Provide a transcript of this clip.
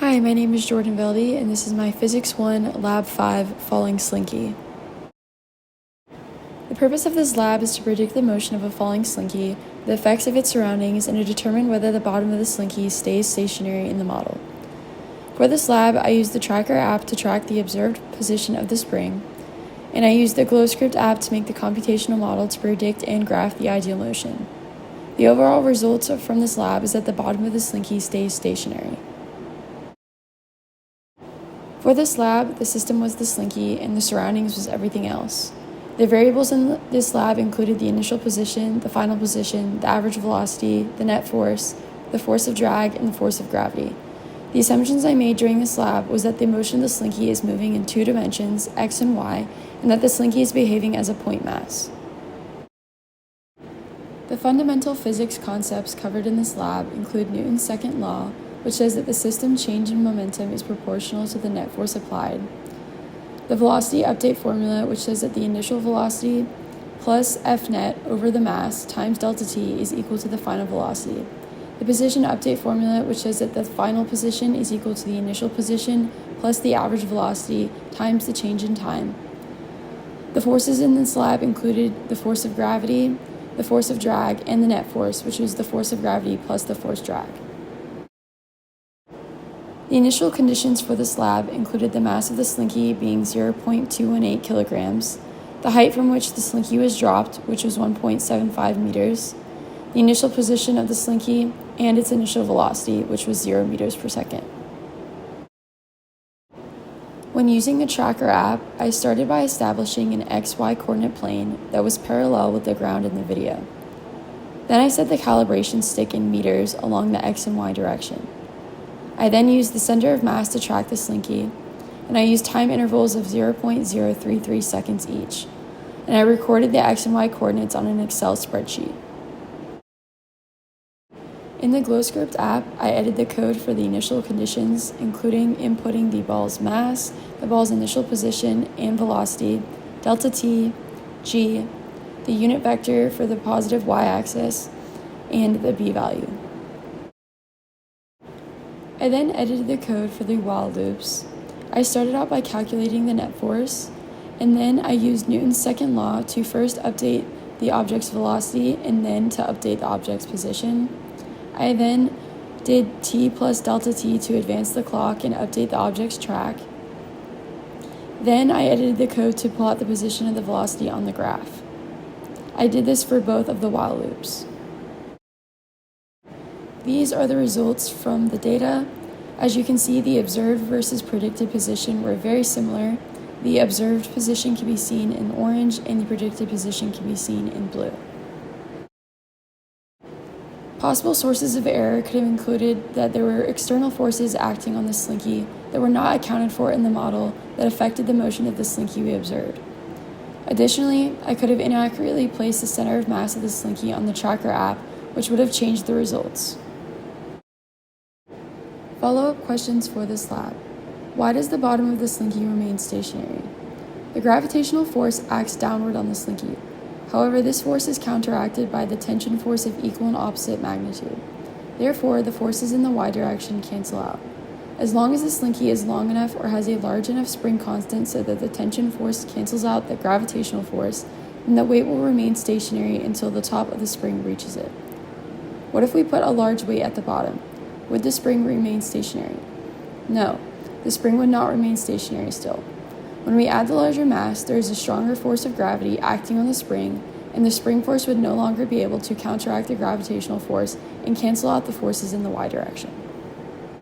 Hi, my name is Jordan Veldy, and this is my Physics 1 Lab 5 falling slinky. The purpose of this lab is to predict the motion of a falling slinky, the effects of its surroundings, and to determine whether the bottom of the slinky stays stationary in the model. For this lab, I used the Tracker app to track the observed position of the spring, and I used the GlowScript app to make the computational model to predict and graph the ideal motion. The overall results from this lab is that the bottom of the slinky stays stationary. For this lab, the system was the slinky and the surroundings was everything else. The variables in this lab included the initial position, the final position, the average velocity, the net force, the force of drag, and the force of gravity. The assumptions I made during this lab was that the motion of the slinky is moving in two dimensions, x and y, and that the slinky is behaving as a point mass. The fundamental physics concepts covered in this lab include Newton's second law, which says that the system change in momentum is proportional to the net force applied. The velocity update formula, which says that the initial velocity plus F net over the mass times delta t is equal to the final velocity. The position update formula, which says that the final position is equal to the initial position plus the average velocity times the change in time. The forces in this lab included the force of gravity, the force of drag, and the net force, which was the force of gravity plus the force drag. The initial conditions for this lab included the mass of the slinky being 0.218 kilograms, the height from which the slinky was dropped, which was 1.75 meters, the initial position of the slinky, and its initial velocity, which was 0 meters per second. When using the Tracker app, I started by establishing an XY coordinate plane that was parallel with the ground in the video. Then I set the calibration stick in meters along the X and Y direction. I then used the center of mass to track the slinky, and I used time intervals of 0.033 seconds each, and I recorded the X and Y coordinates on an Excel spreadsheet. In the GlowScript app, I edited the code for the initial conditions, including inputting the ball's mass, the ball's initial position and velocity, delta t, g, the unit vector for the positive y-axis, and the b value. I then edited the code for the while loops. I started out by calculating the net force, and then I used Newton's second law to first update the object's velocity and then to update the object's position. I then did t plus delta t to advance the clock and update the object's track. Then I edited the code to plot the position of the velocity on the graph. I did this for both of the while loops. These are the results from the data. As you can see, the observed versus predicted position were very similar. The observed position can be seen in orange and the predicted position can be seen in blue. Possible sources of error could have included that there were external forces acting on the slinky that were not accounted for in the model that affected the motion of the slinky we observed. Additionally, I could have inaccurately placed the center of mass of the slinky on the Tracker app, which would have changed the results. Follow-up questions for this lab. Why does the bottom of the slinky remain stationary? The gravitational force acts downward on the slinky. However, this force is counteracted by the tension force of equal and opposite magnitude. Therefore, the forces in the y direction cancel out. As long as the slinky is long enough or has a large enough spring constant so that the tension force cancels out the gravitational force, then the weight will remain stationary until the top of the spring reaches it. What if we put a large weight at the bottom? Would the spring remain stationary? No, the spring would not remain stationary still. When we add the larger mass, there is a stronger force of gravity acting on the spring, and the spring force would no longer be able to counteract the gravitational force and cancel out the forces in the y direction.